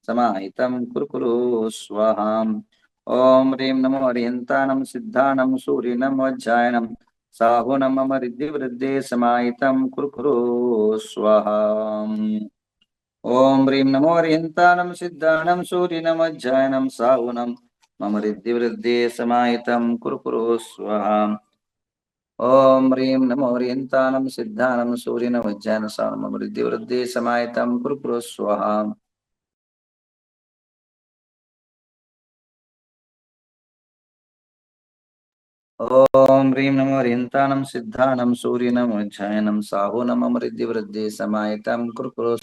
समाहितं कुरु कुरु स्वाहा। ओम ह्रीं नमो अर्यन्तानं सिद्धानं सूर्यनं वज्रायणं साहुनं मम रिद्धिवृद्धे समाहितं कुरु कुरु स्वाहा। ओम ह्रीं नमो अर्यन्तानं सिद्धानं सूर्यनं वज्रायणं साहुनं मम रिद्धिवृद्धे समाहितं कुरु कुरु स्वाहा। ओम ह्रीं नमो अर्यन्तानं सिद्धानं सूर्यनं वज्रायणं साहुनं मम रिद्धिवृद्धे समाहितं कुरु कुरु स्वाहा। ओम ह्रीं नमो अर्यन्तानं सिद्धानं सूर्यनं वज्रायणं साहुनं मम रिद्धिवृद्धे समाहितं कुरु कुरु।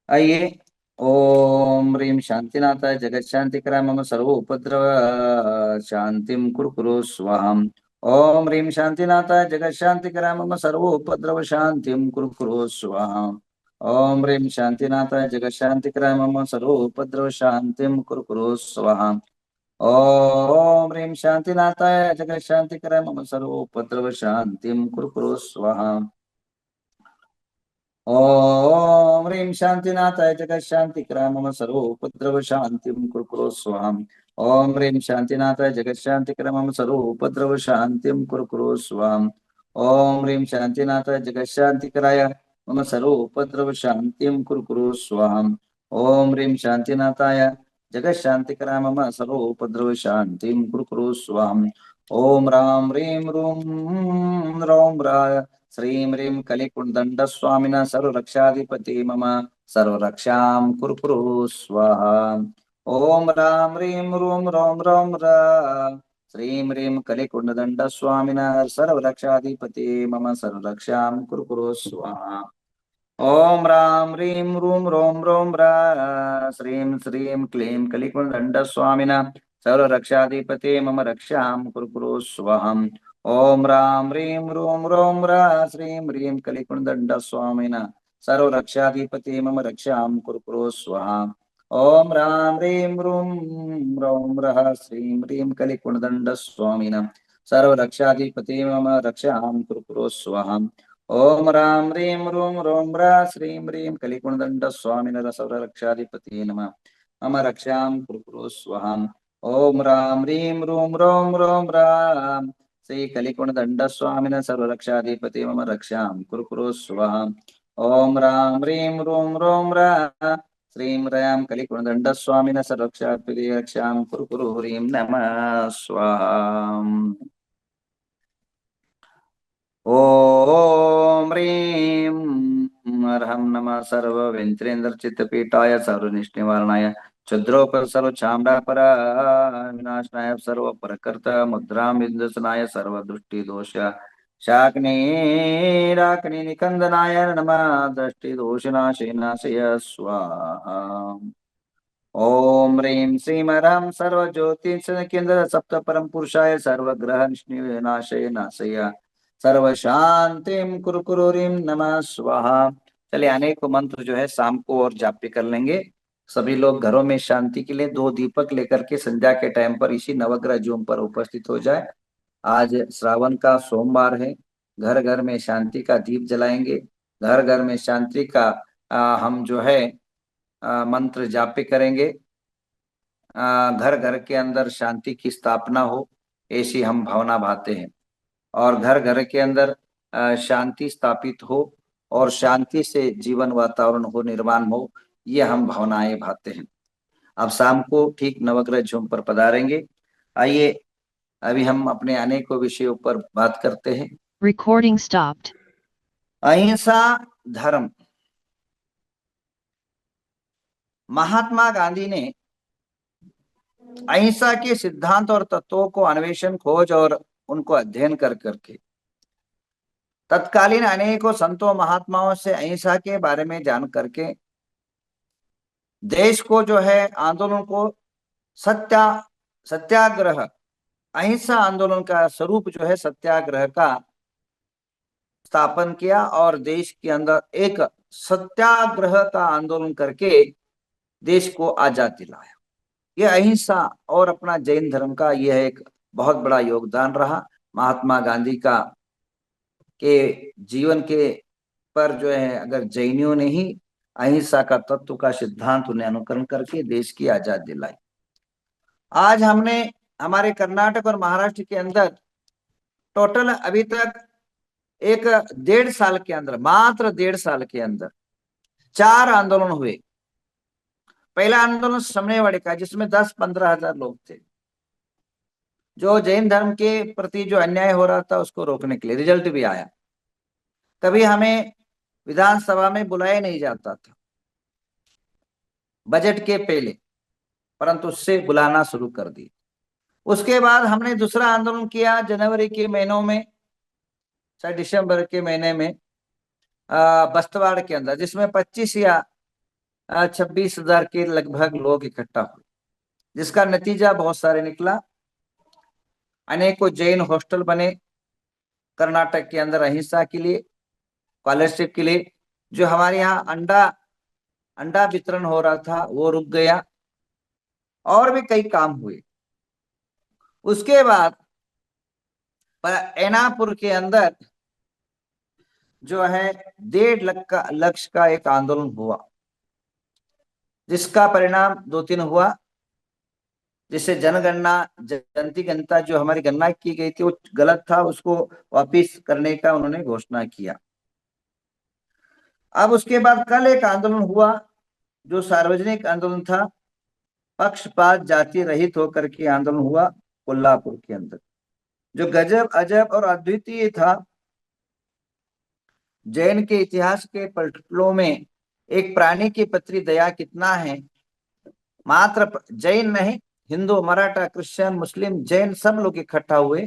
आइए। ओम ह्रीं शांतिनाथाय जगत शांतिकराय मम सर्व उपद्रव शांतिं कुरु कुरु स्वाहा। ओम ह्रीं शांतिनाथाय जगत शांतिकराय मम सर्व उपद्रव शांतिं कुरु कुरु स्वाहा। ओम ह्रीं शांतिनाथाय जगत शांतिकराय मम सर्व उपद्रव शांतिं कुरु कुरु स्वाहा। ओम ह्रीं शांतिनाथाय जगत शांतिकराय मम सर्व उपद्रव शांतिं कुरु कुरु स्वाहा। ओम ह्रीं शांतिनाथाय जगत शांतिकराय मम सर्व उपद्रव शांतिं कुरु कुरु स्वाहा। ओम ह्रीं शांतिनाथाय जगत शांतिकराय मम सर्व उपद्रव शांतिं कुरु कुरु स्वाहा। ओम ह्रीं शांतिनाथाय जगत शांतिकराय मम सर्व उपद्रव शांतिं कुरु कुरु स्वाहा। ओम ह्रीं शांतिनाथाय जगत शांतिकराय मम सर्व उपद्रव शांतिं कुरु कुरु स्वाहा। ओम राम ह्रीं रूं रौं रा श्रीं ह्रीं कलिकुंडदंड स्वामिनः सर्वरक्षाधिपति मम सर्वरक्षां कुरु कुरु स्वाहा। ओम राम ह्रीं रूं रौं रौं रा श्रीं ह्रीं कलिकुंडदंड स्वामिनः सर्वरक्षाधिपति मम सर्वरक्षां कुरु कुरु स्वाहा। ओम राम ह्रीं रूं रौं रौं रा श्रीं श्रीं क्लीं कलिकुंडदंड स्वामिनः सर्वरक्षाधिपति मम रक्षां कुरु कुरु स्वाहा। ओम राम ह्रीं रूं रौं रा श्रीं ह्रीं कलिकुंडदंड स्वामिनः सर्वरक्षाधिपति मम रक्षां कुरु कुरु स्वाहा। ओम राम ह्रीं रूं रौं रः श्रीं ह्रीं कलिकुंडदंड स्वामिनः सर्वरक्षाधिपति मम रक्षां कुरु कुरु स्वाहा। ओम राम ह्रीं रूं रौं रा श्रीं ह्रीं कलिकुंडदंड स्वामिनः सर्वरक्षाधिपति नमः मम रक्षां कुरु कुरु स्वाहा। ओम राम ह्रीं रूं रौं रौं रा श्री कलिकुंडदंड स्वामिनः सर्वरक्षाधिपति मम रक्षां कुरु कुरु स्वाहा। ओम राम ह्रीं रूं रौं रा श्रीं ह्रीं कलिकुंडदंड स्वामिनः सर्वरक्षाधिपति रक्षां कुरु कुरु ह्रीं नमः स्वाहा। ओम ह्रीं अर्हं नमः सर्ववेन्द्रेन्द्रचित्तपीठाय सर्वनिष्ठनिवारणाय क्षुद्रोपर सर्वचाम्रापर विनाशनाय सर्वपरकर्त मुद्रां विन्दसनाय सर्वदृष्टिदोष शाग्निराग्नि निकंदनाय नमः दृष्टिदोषनाशे नाशय स्वाहा। ओम ह्रीं श्रीमरं सर्वज्योतिषकेन्द्र सप्त परम पुरुषाय सर्वग्रह नाशय नाशय सर्व शांतिम कुरु कुरु ह्रीं नमः स्वाहा। चलिए अनेक मंत्र जो है शाम को और जाप पे कर लेंगे। सभी लोग घरों में शांति के लिए 2 दीपक लेकर के संध्या के टाइम पर इसी नवग्रह जूम पर उपस्थित हो जाए। आज श्रावण का सोमवार है। घर घर में शांति का दीप जलाएंगे। घर घर में शांति का हम जो है मंत्र जाप करेंगे। घर घर के अंदर शांति की स्थापना हो ऐसी हम भावना भाते हैं और घर घर के अंदर शांति स्थापित हो और शांति से जीवन वातावरण हो निर्माण हो, ये हम भावनाएं भाते हैं। अब शाम को ठीक नवग्रह झूम पर पधारेंगे। आइए अभी हम अपने अनेकों विषयों पर बात करते हैं। Recording stopped. अहिंसा धर्म। महात्मा गांधी ने अहिंसा के सिद्धांत और तत्वों को अन्वेषण खोज और उनको अध्ययन कर करके तत्कालीन अनेकों संतों महात्माओं से अहिंसा के बारे में जान करके देश को जो है आंदोलन को सत्याग्रह अहिंसा आंदोलन का स्वरूप जो है सत्याग्रह का स्थापन किया और देश के अंदर एक सत्याग्रह का आंदोलन करके देश को आजाद दिलाया। ये अहिंसा और अपना जैन धर्म का यह एक बहुत बड़ा योगदान रहा। महात्मा गांधी का के जीवन के पर जो है, अगर जैनियों ने ही अहिंसा का तत्व का सिद्धांत उन्हें अनुकरण करके देश की आजादी दिलाई। आज हमने हमारे कर्नाटक और महाराष्ट्र के अंदर टोटल अभी तक एक 1.5 साल के अंदर, मात्र 1.5 साल के अंदर 4 आंदोलन हुए। पहला आंदोलन समयवाड़ी का, जिसमें 10-15 हजार लोग थे, जो जैन धर्म के प्रति जो अन्याय हो रहा था उसको रोकने के लिए। रिजल्ट भी आया। कभी हमें विधानसभा में बुलाया नहीं जाता था बजट के पहले, परंतु उससे बुलाना शुरू कर दी। उसके बाद हमने दूसरा आंदोलन किया जनवरी के महीनों में, शायद दिसंबर के महीने में, बस्तवाड़ के अंदर, जिसमें 25 या 26 हजार के लगभग लोग इकट्ठा हुए, जिसका नतीजा बहुत सारे निकला। अनेकों जैन हॉस्टल बने कर्नाटक के अंदर अहिंसा के लिए, स्कॉलरशिप के लिए। जो हमारे यहाँ अंडा अंडा वितरण हो रहा था वो रुक गया, और भी कई काम हुए। उसके बाद ऐनापुर के अंदर जो है 1.5 लक्ष का एक आंदोलन हुआ, जिसका परिणाम 2-3 हुआ। जिससे जनगणना, जनती गणना जो हमारी गणना की गई थी वो गलत था, उसको वापिस करने का उन्होंने घोषणा किया। अब उसके बाद कल एक आंदोलन हुआ जो सार्वजनिक आंदोलन था, पक्षपात जाति रहित होकर के आंदोलन हुआ कोल्हापुर के अंदर, जो गजब अजब और अद्वितीय था। जैन के इतिहास के पलटों में एक प्राणी की पत्री दया कितना है। मात्र जैन नहीं, हिंदू, मराठा, क्रिश्चियन, मुस्लिम, जैन सब लोग इकट्ठा हुए,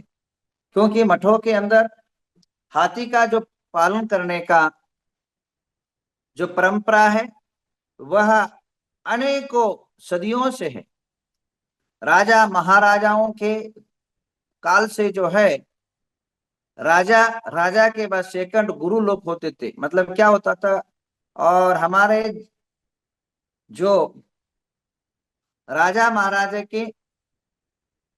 क्योंकि मठों के अंदर हाथी का जो पालन करने का जो परंपरा है वह अनेकों सदियों से है। राजा महाराजाओं के काल से जो है, राजा राजा के बाद सेकंड गुरु लोग होते थे। मतलब क्या होता था, और हमारे जो राजा महाराजा के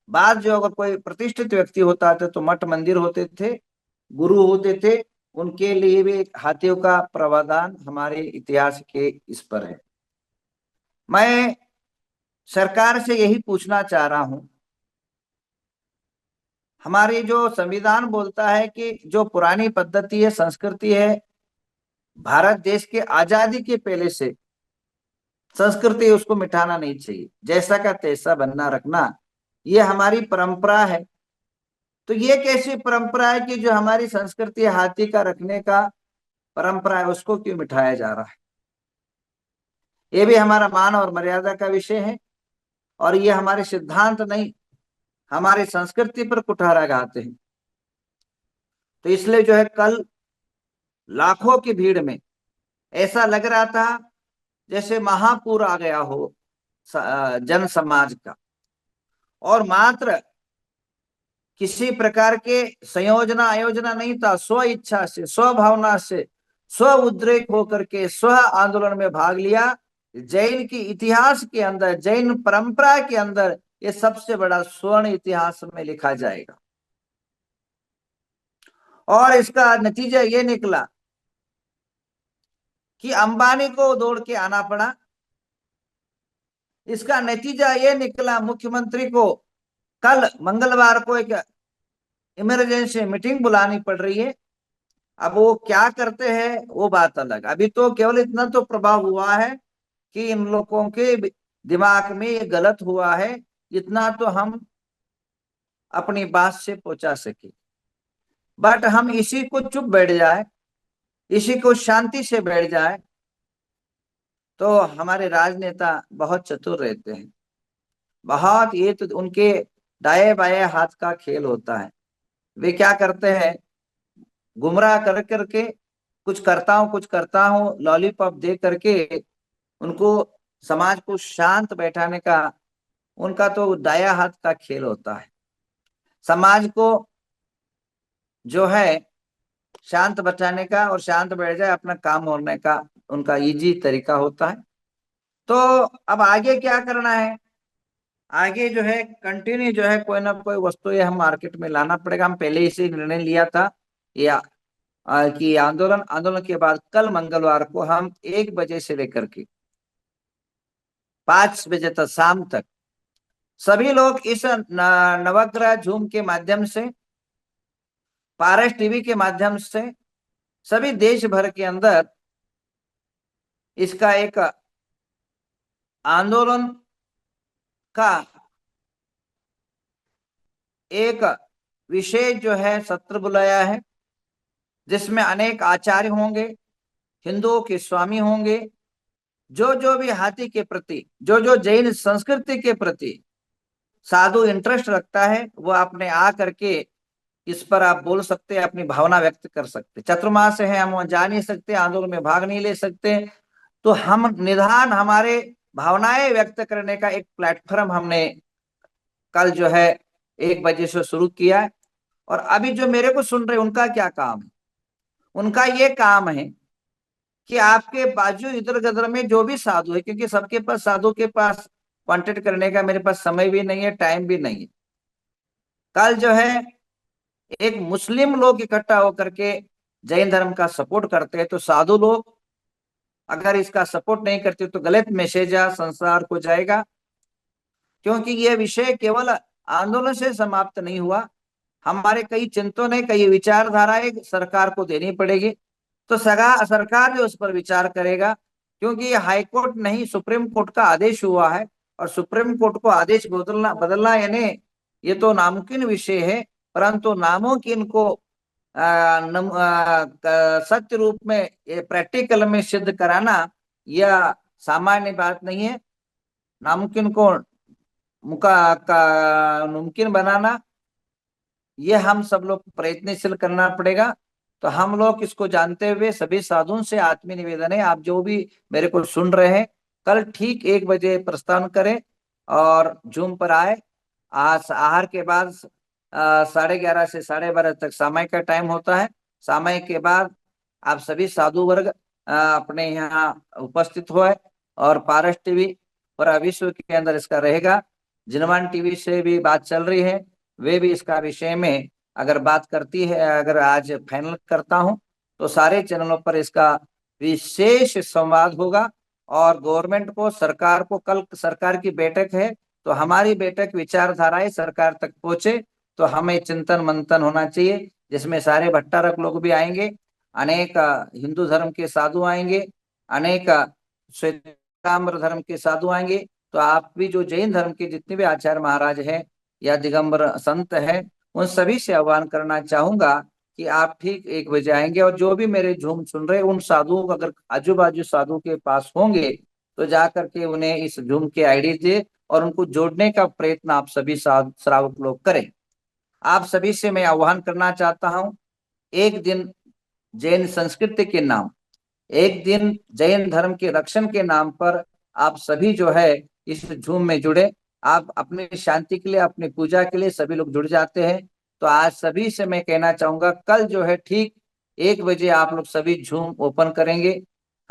बाद जो अगर कोई प्रतिष्ठित व्यक्ति होता था तो मठ मंदिर होते थे, गुरु होते थे, उनके लिए भी हाथियों का प्रावधान हमारे इतिहास के इस पर है। मैं सरकार से यही पूछना चाह रहा हूं, हमारी जो संविधान बोलता है कि जो पुरानी पद्धति है, संस्कृति है, भारत देश के आजादी के पहले से संस्कृति, उसको मिटाना नहीं चाहिए। जैसा का तैसा बनना रखना, ये हमारी परंपरा है। तो ये कैसी परंपरा है कि जो हमारी संस्कृति हाथी का रखने का परंपरा है, उसको क्यों मिटाया जा रहा है? ये भी हमारा मान और मर्यादा का विषय है, और ये हमारे सिद्धांत नहीं, हमारी संस्कृति पर कुठाराघात है। तो इसलिए जो है, कल लाखों की भीड़ में ऐसा लग रहा था जैसे महापूर आ गया हो जन समाज का, और मात्र किसी प्रकार के संयोजना आयोजना नहीं था, स्व इच्छा से, स्व भावना से, स्व उद्रेक होकर के स्व आंदोलन में भाग लिया। जैन की इतिहास के अंदर, जैन परंपरा के अंदर ये सबसे बड़ा स्वर्ण इतिहास में लिखा जाएगा। और इसका नतीजा ये निकला कि अंबानी को दौड़ के आना पड़ा। इसका नतीजा ये निकला, मुख्यमंत्री को कल मंगलवार को एक इमरजेंसी मीटिंग बुलानी पड़ रही है। अब वो क्या करते हैं वो बात अलग। अभी तो केवल इतना तो प्रभाव हुआ है कि इन लोगों के दिमाग में ये गलत हुआ है, इतना तो हम अपनी बात से पहुंचा सके। बट हम इसी को चुप बैठ जाए, इसी को शांति से बैठ जाए, तो हमारे राजनेता बहुत चतुर रहते हैं, बहुत। ये तो उनके दाएं बाएं हाथ का खेल होता है। वे क्या करते हैं, गुमराह कर करके कुछ करता हूं लॉलीपॉप दे करके उनको, समाज को शांत बैठाने का उनका तो दाया हाथ का खेल होता है। समाज को जो है शांत बैठाने का, और शांत बैठ जाए अपना काम होने का उनका इजी तरीका होता है। तो अब आगे क्या करना है, आगे जो है कंटिन्यू जो है कोई ना कोई वस्तु ये हम मार्केट में लाना पड़ेगा। हम पहले ही से निर्णय लिया था या कि आंदोलन आंदोलन के बाद कल मंगलवार को हम 1 बजे से लेकर के 5 बजे तक शाम तक सभी लोग इस नवग्रह जूम के माध्यम से, पारस टीवी के माध्यम से सभी देश भर के अंदर इसका एक आंदोलन का एक विशेष जो है सत्र बुलाया है, जिसमें अनेक आचार्य होंगे, हिंदुओं के स्वामी होंगे, जो भी हाथी के प्रति, जो जैन संस्कृति के प्रति साधु इंटरेस्ट रखता है, वो अपने आ करके इस पर आप बोल सकते हैं, अपनी भावना व्यक्त कर सकते। चतुर्मास है, हम जा नहीं सकते, आंदोलन में भाग नहीं ले सकते, तो हम निधान हमारे भावनाएं व्यक्त करने का एक प्लेटफॉर्म हमने कल जो है 1 बजे से शुरू किया है। और अभी जो मेरे को सुन रहे उनका क्या काम है? उनका ये काम है कि आपके बाजू इधर गदर में जो भी साधु है, क्योंकि सबके पास, साधु के पास कांटेक्ट करने का मेरे पास समय भी नहीं है, टाइम भी नहीं है। कल जो है एक मुस्लिम लोग इकट्ठा होकर के जैन धर्म का सपोर्ट करते हैं, तो साधु लोग अगर इसका सपोर्ट नहीं करते तो गलत मैसेज संसार को जाएगा। क्योंकि यह विषय केवल आंदोलन से समाप्त नहीं हुआ, हमारे कई चिंतन है, कई विचारधाराएं सरकार को देनी पड़ेगी, तो सरकार जो उस पर विचार करेगा। क्योंकि ये हाई कोर्ट नहीं, सुप्रीम कोर्ट का आदेश हुआ है, और सुप्रीम कोर्ट को आदेश बदलना बदलना यानी ये तो नामुमकिन विषय है, परंतु नामुमकिन को सत्य रूप में प्रैक्टिकल में सिद्ध कराना यह सामान्य बात नहीं है। नामुमकिन को मुमकिन बनाना, ये हम सब लोग प्रयत्नशील करना पड़ेगा। तो हम लोग इसको जानते हुए सभी साधुओं से आत्मीय निवेदन है, आप जो भी मेरे को सुन रहे हैं, कल ठीक 1 बजे प्रस्थान करें और जूम पर आए। आज आहार के बाद 11:30 से 12:30 तक सामयिक का टाइम होता है। सामयिक के बाद आप सभी साधु वर्ग अपने यहाँ उपस्थित हुए, और पारस टीवी पूरा विश्व के अंदर इसका रहेगा। जिनवान टीवी से भी बात चल रही है, वे भी इसका विषय में अगर बात करती है, अगर आज फाइनल करता हूं तो सारे चैनलों पर इसका विशेष संवाद होगा। और गवर्नमेंट को, सरकार को, कल सरकार की बैठक है, तो हमारी बैठक विचारधाराएं सरकार तक पहुंचे, तो हमें चिंतन मंथन होना चाहिए, जिसमें सारे भट्टारक लोग भी आएंगे, अनेक हिंदू धर्म के साधु आएंगे, अनेक श्वेतांबर धर्म के साधु आएंगे। तो आप भी जो जैन धर्म के जितने भी आचार्य महाराज हैं या दिगंबर संत हैं, उन सभी से आह्वान करना चाहूंगा कि आप ठीक 1 बजे आएंगे। और जो भी मेरे जूम सुन रहे उन साधुओं को, अगर आजू बाजू साधु के पास होंगे, तो जाकर के उन्हें इस जूम के आईडी दे और उनको जोड़ने का प्रयत्न आप सभी श्रावक लोग करें। आप सभी से मैं आह्वान करना चाहता हूं, एक दिन जैन संस्कृति के नाम, एक दिन जैन धर्म के रक्षण के नाम पर आप सभी जो है इस झूम में जुड़े। आप अपनी शांति के लिए, अपनी पूजा के लिए सभी लोग जुड़ जाते हैं। तो आज सभी से मैं कहना चाहूंगा, कल जो है ठीक 1 बजे आप लोग सभी झूम ओपन करेंगे।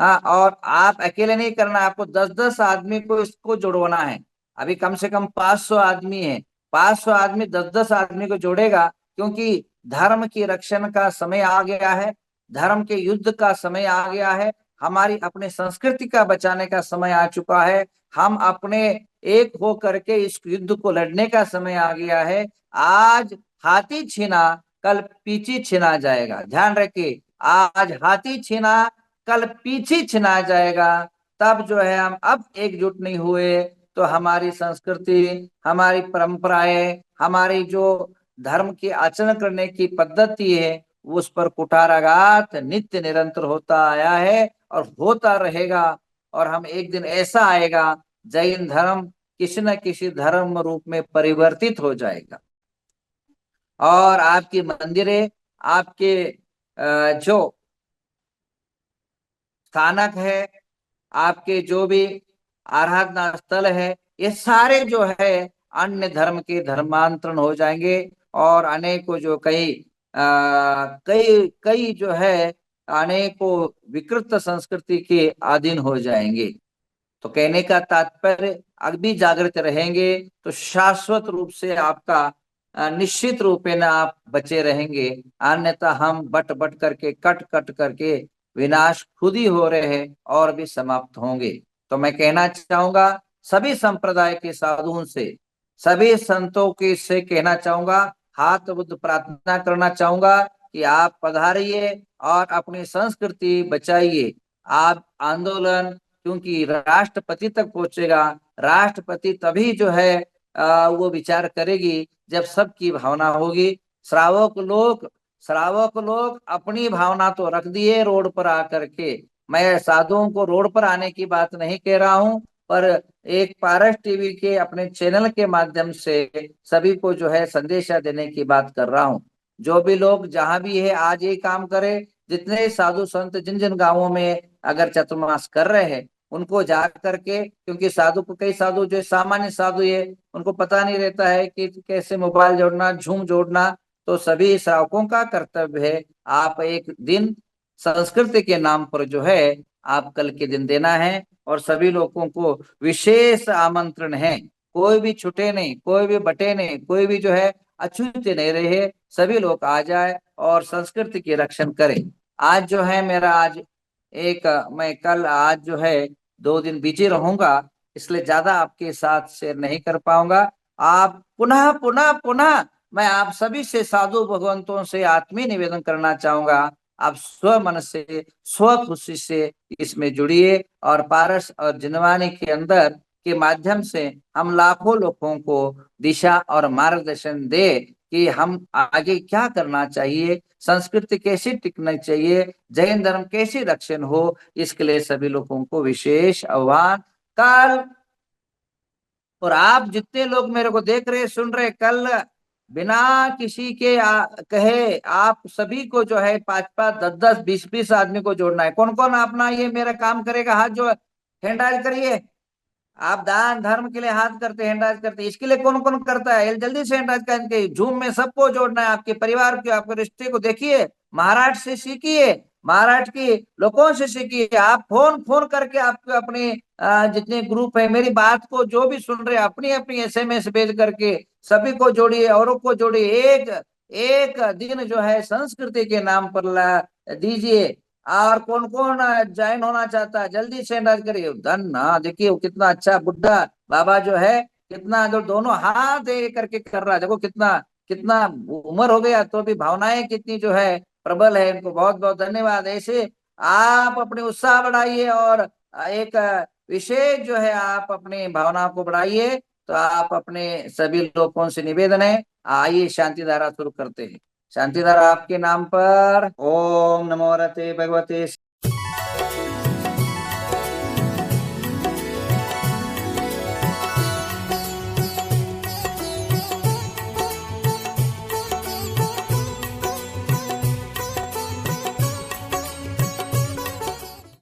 हाँ, और आप अकेले नहीं करना, आपको 10-10 आदमी को इसको जोड़वाना है। अभी कम से कम 500 आदमी है, 500 आदमी 10-10 आदमी को जोड़ेगा, क्योंकि धर्म की रक्षण का समय आ गया है, धर्म के युद्ध का समय आ गया है, हमारी अपने संस्कृति का बचाने का समय आ चुका है। हम अपने एक हो करके इस युद्ध को लड़ने का समय आ गया है। आज हाथी छीना, कल पीछे छीना जाएगा, ध्यान रखिए। आज हाथी छीना, कल पीछे छीना जाएगा। तब जो है हम अब एकजुट नहीं हुए तो हमारी संस्कृति, हमारी परंपराएं, हमारी जो धर्म की आचरण करने की पद्धति है, उस पर कुठाराघात नित्य निरंतर होता आया है और होता रहेगा। और हम एक दिन ऐसा आएगा, जैन धर्म किसी न किसी धर्म रूप में परिवर्तित हो जाएगा, और आपकी मंदिरें, आपके जो स्थानक है, आपके जो भी आराधना स्थल है, ये सारे जो है अन्य धर्म के धर्मांतरण हो जाएंगे, और अनेकों जो कई कई जो है अनेकों विकृत संस्कृति के अधीन हो जाएंगे। तो कहने का तात्पर्य, अभी जागृत रहेंगे तो शाश्वत रूप से आपका निश्चित रूपेण आप बचे रहेंगे। अन्यथा हम बट बट करके कट कट करके विनाश खुद ही हो रहे हैं और भी समाप्त होंगे। तो मैं कहना चाहूंगा सभी संप्रदाय के साधुओं से, सभी संतों के से कहना चाहूंगा, हाथ बुद्ध प्रार्थना करना चाहूंगा कि आप पधारिए और अपनी संस्कृति बचाइए। आप आंदोलन, क्योंकि राष्ट्रपति तक पहुंचेगा, राष्ट्रपति तभी जो है वो विचार करेगी जब सबकी भावना होगी। श्रावक लोग अपनी भावना तो रख दिए रोड पर आकर के। मैं साधुओं को रोड पर आने की बात नहीं कह रहा हूं, पर एक पारस टीवी के अपने चैनल के माध्यम से सभी को जो है संदेशा देने की बात कर रहा हूं। जो भी लोग जहां भी है आज ये काम करे, जितने साधु संत जिन जिन गांवों में अगर चतुर्मास कर रहे हैं उनको जा करके, क्योंकि साधु को कई साधु जो सामान्य साधु है उनको पता नहीं रहता है कि कैसे मोबाइल जोड़ना, झूम जोड़ना। तो सभी श्रावकों का कर्तव्य है, आप एक दिन संस्कृति के नाम पर जो है आप कल के दिन देना है। और सभी लोगों को विशेष आमंत्रण है, कोई भी छूटे नहीं, कोई भी बटे नहीं, कोई भी जो है अछूते नहीं रहे, सभी लोग आ जाए और संस्कृति की रक्षण करें। आज जो है मेरा आज एक मैं कल आज जो है 2 दिन बिजी रहूंगा, इसलिए ज्यादा आपके साथ शेयर नहीं कर पाऊंगा। आप पुनः पुनः पुनः मैं आप सभी से साधु भगवंतों से आत्मीय निवेदन करना चाहूंगा, आप स्व मन से स्व खुशी से इसमें जुड़िए और पारस और जिनवानी के अंदर के माध्यम से हम लाखों लोगों को दिशा और मार्गदर्शन दे कि हम आगे क्या करना चाहिए, संस्कृति कैसी टिकनी चाहिए, जैन धर्म कैसी रक्षण हो। इसके लिए सभी लोगों को विशेष आह्वान कल। और आप जितने लोग मेरे को देख रहे सुन रहे, कल बिना किसी के कहे आप सभी को जो है 5-5, 10-10, 20-20 आदमी को जोड़ना है। कौन कौन अपना ये मेरा काम करेगा, हाथ जो हैंड राइज करिए। आप दान धर्म के लिए हाथ करते हैं, हैंडराइज करते हैं, इसके लिए कौन कौन करता है जल्दी से हैंडराइज करके जूम में सबको जोड़ना है। आपके परिवार के, आपके रिश्ते को देखिए, महाराष्ट्र से सीखिए, महाराष्ट्र के लोगों से सीखिए। आप फोन फोन करके आपके अपने जितने ग्रुप है मेरी बात को जो भी सुन रहे अपनी अपनी एसएमएस भेज करके सभी को जोड़िए, औरों को जोड़िए। एक एक दिन जो है संस्कृति के नाम पर ला दीजिए। और कौन कौन ज्वाइन होना चाहता है जल्दी से एंडराइज करिए। धन, हाँ देखिए वो कितना अच्छा बुड्ढा बाबा जो है, कितना जो दोनों हाथ दे करके कर रहा है, देखो कितना कितना उम्र हो गया तो भी भावनाएं कितनी जो है प्रबल है। इनको बहुत बहुत धन्यवाद। ऐसे आप अपने उत्साह बढ़ाइए और एक विशेष जो है आप अपनी भावना को बढ़ाइए। तो आप अपने सभी लोगों से निवेदन है, आइए शांति धारा शुरू करते हैं। शांति धारा आपके नाम पर। ओम नमो रते भगवते